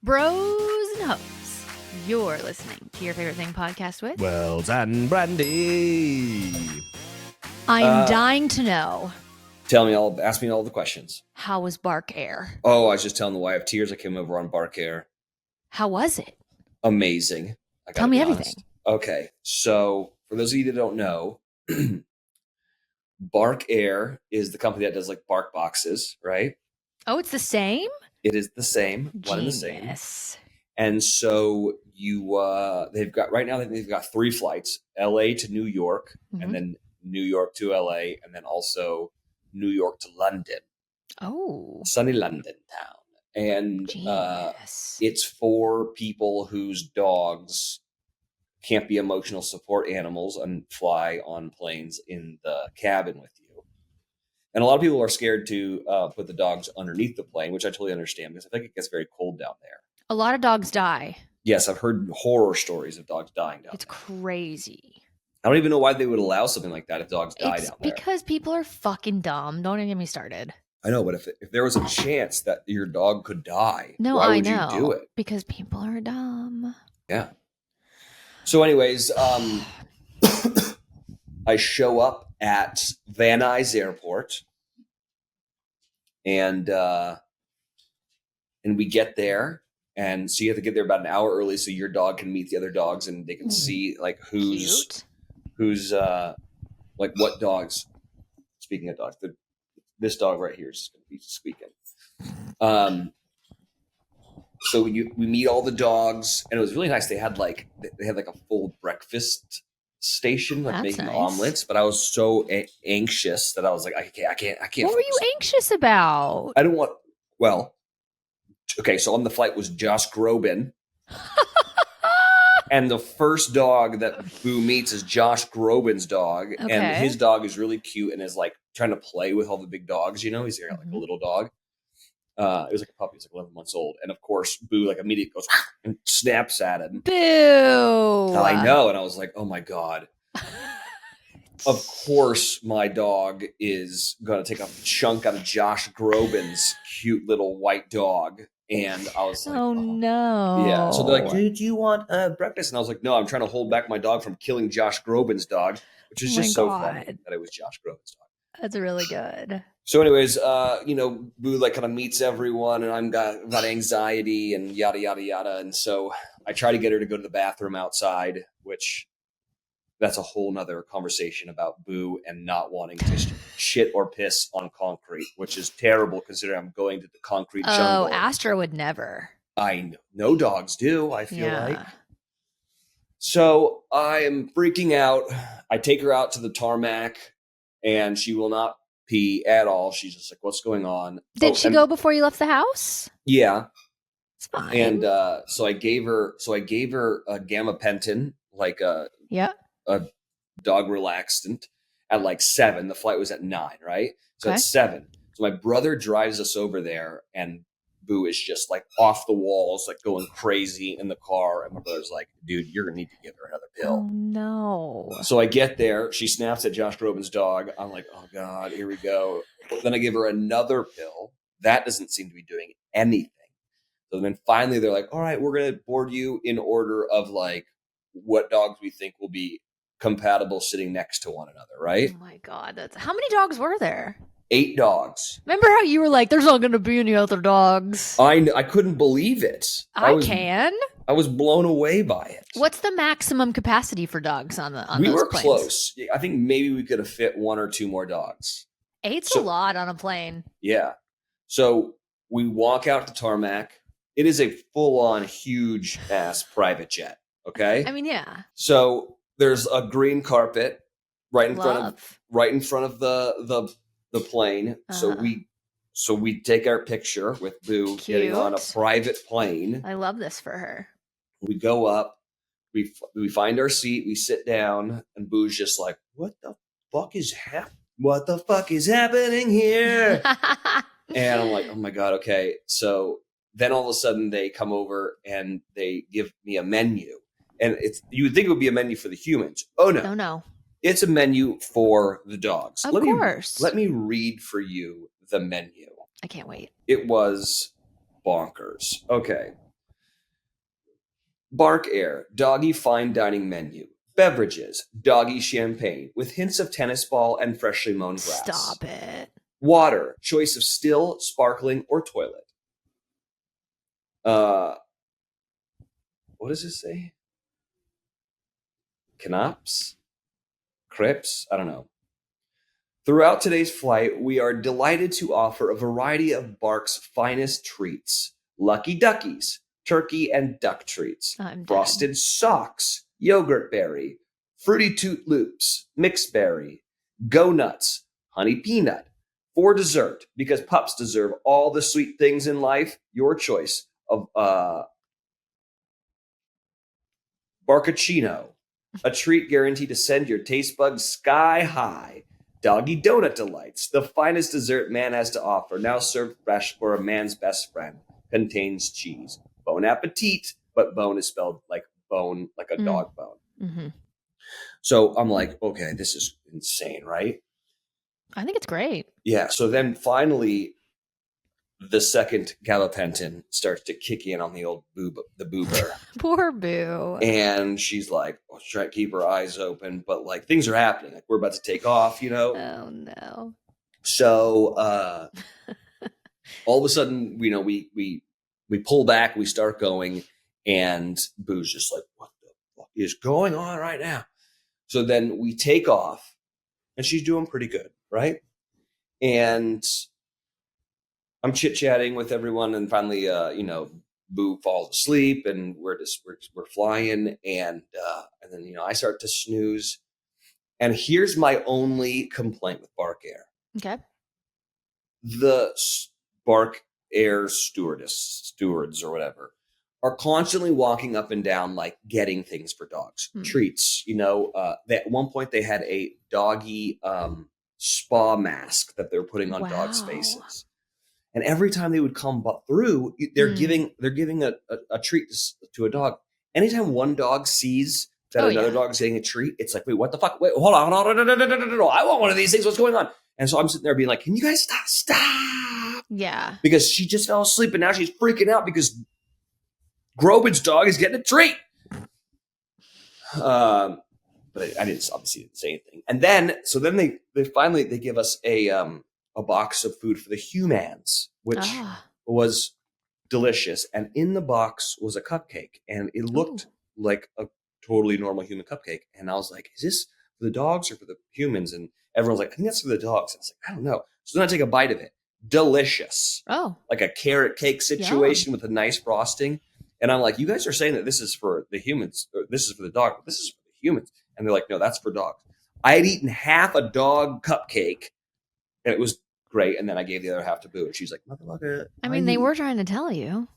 Bros and hoes, you're listening to Your Favorite Thing podcast with Wells and Brandy. I'm dying to know. Ask me all the questions. How was Bark Air? Oh, I was just telling the wife, tears I came over on Bark Air. How was it? Amazing. Tell me everything. Okay, so for those of you that don't know, Bark Air is the company that does like Bark boxes, right? Oh, it's the same? It is the same, one and the same. And so they've got 3 flights, LA to New York, and then New York to LA, and then also New York to London. Oh. Sunny London town. And it's for people whose dogs can't be emotional support animals and fly on planes in the cabin with you. And a lot of people are scared to put the dogs underneath the plane, which I totally understand because I think it gets very cold down there. A lot of dogs die. Yes, I've heard horror stories of dogs dying down there. It's crazy. I don't even know why they would allow something like that if dogs die down there. Because people are fucking dumb. Don't even get me started. I know, but if there was a chance that your dog could die, why would you do it? Because people are dumb. Yeah. So anyways, I show up at Van Nuys Airport and we get there. And so you have to get there about an hour early so your dog can meet the other dogs and they can see like who's like what dogs. Speaking of dogs, this dog right here is going to be squeaking. So we meet all the dogs, and it was really nice. They had like a full breakfast station, like making omelets. But I was so anxious that I was like, I can't. What were you anxious about? I don't want. Well, okay. So on the flight was Josh Groban. And the first dog that Boo meets is Josh Groban's dog. Okay. And his dog is really cute and is like trying to play with all the big dogs, you know? He's like a little dog. It was like a puppy. He was like 11 months old. And of course, Boo like immediately goes and snaps at him. Boo! I know. And I was like, oh my God. Of course, my dog is going to take a chunk out of Josh Groban's cute little white dog. And I was like, oh no. Yeah. So they're like, do you want breakfast? And I was like, no, I'm trying to hold back my dog from killing Josh Groban's dog, which is just so funny that it was Josh Groban's dog. That's really good. So anyways, Boo like kind of meets everyone and I've got anxiety and yada, yada, yada. And so I try to get her to go to the bathroom outside, which that's a whole nother conversation about Boo and not wanting to shit or piss on concrete, which is terrible considering I'm going to the concrete jungle. Oh, Astra would never. I know. No dogs do, I feel like. So I am freaking out. I take her out to the tarmac and she will not pee at all. She's just like, what's going on? Did she go before you left the house? Yeah. It's fine. And so I gave her a gabapentin, like a dog relaxant at like 7. The flight was at 9, right? So at 7. So my brother drives us over there and Boo is just like off the walls, like going crazy in the car. And my brother's like, dude, you're going to need to give her another pill. Oh, no. So I get there. She snaps at Josh Groban's dog. I'm like, oh God, here we go. Then I give her another pill. That doesn't seem to be doing anything. So then finally they're like, all right, we're going to board you in order of like what dogs we think will be compatible sitting next to one another, right? Oh my God. How many dogs were there? 8 dogs. Remember how you were like, there's not going to be any other dogs? I couldn't believe it. I was blown away by it. What's the maximum capacity for dogs on those planes? We were close. I think maybe we could have fit 1 or 2 more dogs. 8's a lot on a plane. Yeah. So we walk out to tarmac. It is a full-on huge ass private jet. Okay. I mean, yeah. So there's a green carpet right in front of the plane. So we take our picture with Boo getting on a private plane. I love this for her. We go up, we find our seat, we sit down, and Boo's just like, what the fuck is happening here? And I'm like, oh my God, okay. So then all of a sudden they come over and they give me a menu. And you would think it would be a menu for the humans. Oh no. Oh no. It's a menu for the dogs. Of course. Let me read for you the menu. I can't wait. It was bonkers. Okay. Bark Air, doggy fine dining menu. Beverages, doggy champagne with hints of tennis ball and freshly mown grass. Stop it. Water, choice of still, sparkling, or toilet. What does this say? Canops? Crepes? I don't know. Throughout today's flight, we are delighted to offer a variety of Bark's finest treats. Lucky Duckies, turkey and duck treats. Frosted socks, yogurt berry, fruity toot loops, mixed berry, go nuts, honey peanut. For dessert, because pups deserve all the sweet things in life, your choice of Barcacino, a treat guaranteed to send your taste buds sky high. Doggy Donut Delights, the finest dessert man has to offer, now served fresh for a man's best friend. Contains cheese. Bon appetit, but bone is spelled like bone, like a dog bone. Mm-hmm. So I'm like, okay, this is insane, right? I think it's great. Yeah. So then finally, the second gabapentin starts to kick in on the old boober. Poor Boo. And she's like, oh, she's trying to keep her eyes open, but like things are happening. Like we're about to take off, you know? Oh no. So all of a sudden, you know, we pull back, we start going, and Boo's just like, what the fuck is going on right now? So then we take off, and she's doing pretty good, right? And I'm chit-chatting with everyone, and finally, you know, Boo falls asleep, and we're flying, and then, you know, I start to snooze. And here's my only complaint with Bark Air. Okay. The Bark Air stewards or whatever, are constantly walking up and down, like getting things for dogs, treats. You know, at one point they had a doggy spa mask that they were putting on dogs' faces. And every time they would come through, they're giving a treat to a dog. Anytime one dog sees that another dog is getting a treat, it's like, wait, what the fuck? Wait, hold on. No. I want one of these things. What's going on? And so I'm sitting there being like, can you guys stop? Yeah. Because she just fell asleep and now she's freaking out because Groban's dog is getting a treat. But I didn't say anything. And then, so then they finally give us a box of food for the humans, which was delicious. And in the box was a cupcake, and it looked like a totally normal human cupcake. And I was like, is this for the dogs or for the humans? And everyone's like, I think that's for the dogs. And I was like, I don't know. So then I take a bite of it. Delicious. Oh. Like a carrot cake situation with a nice frosting. And I'm like, you guys are saying that this is for the humans, or this is for the dog, but this is for the humans. And they're like, no, that's for dogs. I had eaten half a dog cupcake, and it was great. And then I gave the other half to Boo, and she's like, motherfucker. I mean, they were trying to tell you.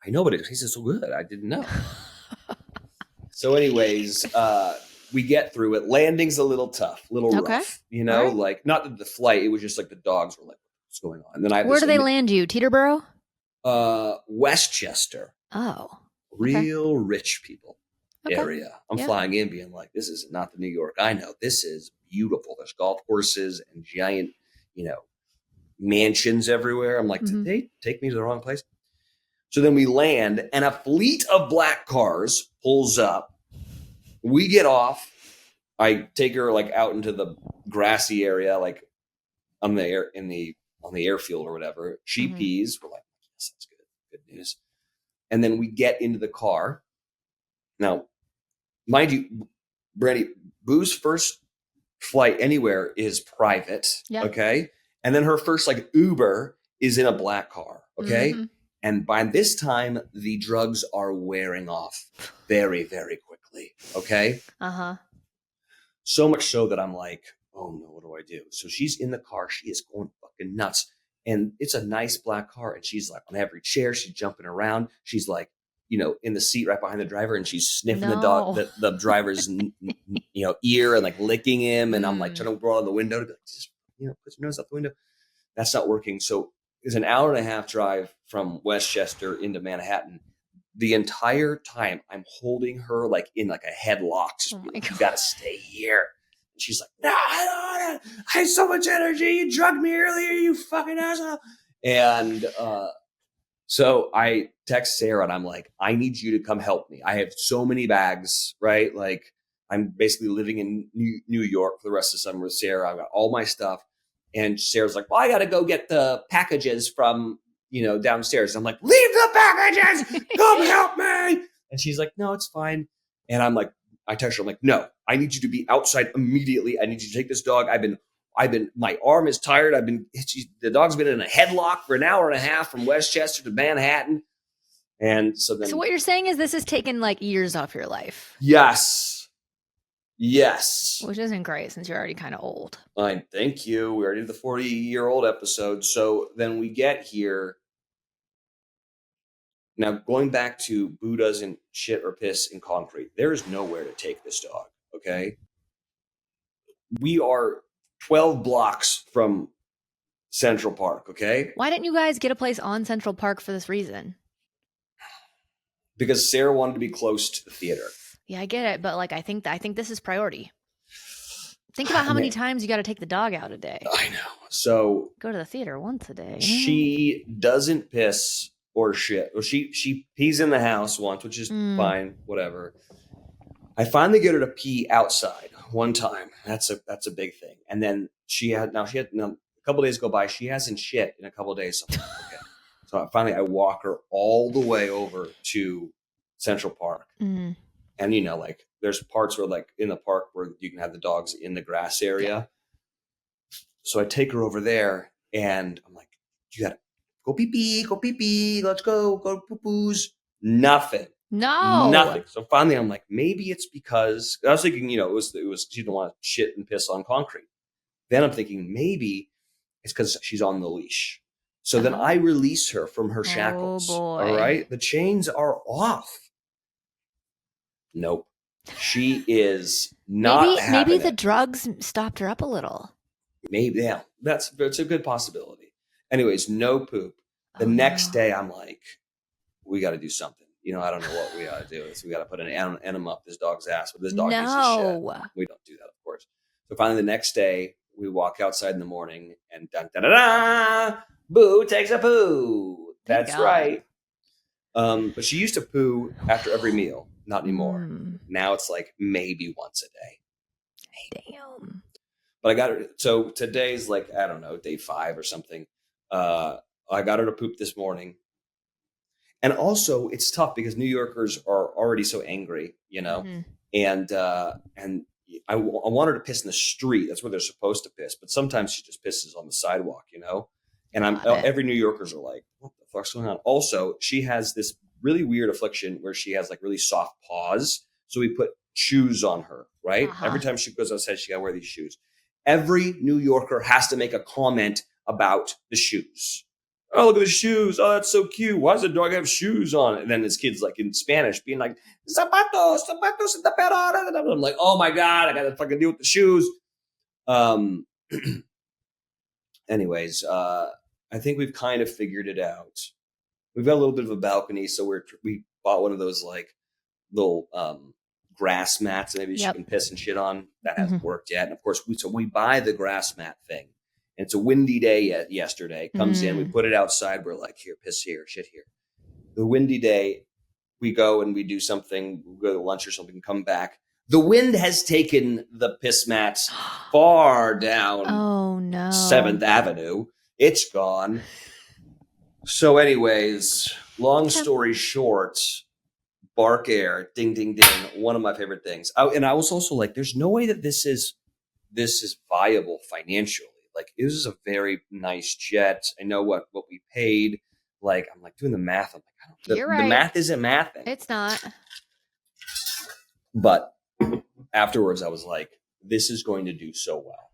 I know, but it tasted so good. I didn't know. So anyways, we get through it. Landing's a little tough, rough, you know, like not that the flight, it was just like the dogs were like, what's going on? And then where do they land you? Teterboro? Westchester. Oh. Real rich people area. I'm flying in being like, this is not the New York I know. This is beautiful. There's golf courses and giant, you know, mansions everywhere. I'm like, did they take me to the wrong place? So then we land, and a fleet of black cars pulls up. We get off. I take her like out into the grassy area, like on the airfield or whatever. She pees. We're like, yes, that's good. Good news. And then we get into the car. Now, mind you, Brandy, Boo's first flight anywhere is private. Yeah. Okay. And then her first like Uber is in a black car. Okay. Mm-hmm. And by this time, the drugs are wearing off very, very quickly. Okay. Uh-huh. So much so that I'm like, oh no, what do I do? So she's in the car. She is going fucking nuts. And it's a nice black car. And she's like on every chair. She's jumping around. She's like, you know, in the seat right behind the driver. And she's sniffing the driver's, you know, ear and like licking him. And I'm like trying to roll on the window to be like, just, you know, put your nose out the window. That's not working. So it's an hour and a half drive from Westchester into Manhattan. The entire time I'm holding her like in like a headlock. Just like, you got to stay here. And she's like, no, I don't want to. I have so much energy. You drugged me earlier, you fucking asshole. And So I text Sarah and I'm like, I need you to come help me. I have so many bags, right? Like I'm basically living in New York for the rest of the summer with Sarah. I've got all my stuff. And Sarah's like, well, I got to go get the packages from, downstairs. I'm like, leave the packages, come help me. And she's like, no, it's fine. And I'm like, I text her, I'm like, no, I need you to be outside immediately. I need you to take this dog. My arm is tired. The dog's been in a headlock for an hour and a half from Westchester to Manhattan. And so what you're saying is this has taken like years off your life. Yes. Which isn't great since you're already kind of old. Fine. Thank you. We already did the 40-year-old episode. So then we get here. Now, going back to Boo doesn't shit or piss in concrete, there is nowhere to take this dog. Okay. We are 12 blocks from Central Park. Okay. Why didn't you guys get a place on Central Park for this reason? Because Sarah wanted to be close to the theater. Yeah, I get it. But like, I think this is priority. Think about how many times you got to take the dog out a day. I know. So go to the theater once a day. She doesn't piss or shit. Well, she pees in the house once, which is fine, whatever. I finally get her to pee outside one time. That's a big thing. And then a couple days go by. She hasn't shit in a couple days. So I'm like, okay. So finally I walk her all the way over to Central Park. And like there's parts where like in the park where you can have the dogs in the grass area. Yeah. So I take her over there and I'm like, you gotta go pee, let's go poo-poos. Nothing. Nothing. So finally I'm like, maybe it's because I was thinking, it was she didn't want to shit and piss on concrete. Then I'm thinking maybe it's because she's on the leash. So then I release her from her shackles. Oh boy. All right. The chains are off. Nope. She is not maybe the drugs stopped her up a little. Maybe, yeah. That's a good possibility. Anyways, no poop. The next day I'm like, we got to do something. I don't know what we got to do. So we got to put an enema up this dog's ass. But this dog needs to shit. We don't do that, of course. So finally the next day we walk outside in the morning and Boo takes a poo. That's right. But she used to poo after every meal. Not anymore. Now it's like maybe once a day. Damn. But I got her. So today's like, I don't know, day 5 or something. I got her to poop this morning. And also it's tough because New Yorkers are already so angry, and I want her to piss in the street. That's where they're supposed to piss. But sometimes she just pisses on the sidewalk, and every New Yorkers are like, what the fuck's going on? Also, she has this really weird affliction where she has like really soft paws. So we put shoes on her, right? Every time she goes outside, she got to wear these shoes. Every New Yorker has to make a comment about the shoes. Oh, look at the shoes. Oh, that's so cute. Why does the dog have shoes on? And then this kid's like in Spanish being like, zapatos in the perro. I'm like, oh my God, I got to fucking deal with the shoes. Anyways, I think we've kind of figured it out. We've got a little bit of a balcony, so we bought one of those like little grass mats that maybe she can piss and shit on. That hasn't worked yet. And of course, we buy the grass mat thing. And it's a windy day yesterday. Comes in, we put it outside. We're like, here, piss here, shit here. The windy day, we go and we do something, we go to lunch or something, come back. The wind has taken the piss mats far down 7th Avenue. It's gone. So anyways, long story short, Bark Air, ding, ding, ding. One of my favorite things. And I was also like, there's no way that this is viable financially. Like, this is a very nice jet. I know what we paid. Like, I'm like doing the math. I'm like, You're right. The math isn't mathing. It's not. But afterwards, I was like, this is going to do so well.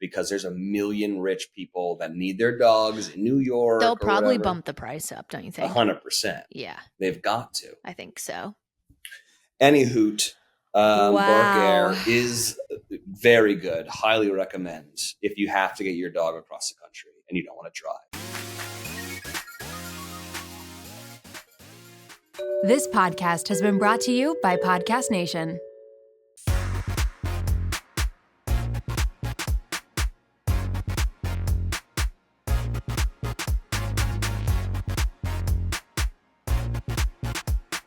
Because there's a million rich people that need their dogs in New York. They'll probably bump the price up, don't you think? 100%. Yeah. They've got to. I think so. Any hoot, Bark Air is very good. Highly recommend if you have to get your dog across the country and you don't want to drive. This podcast has been brought to you by Podcast Nation.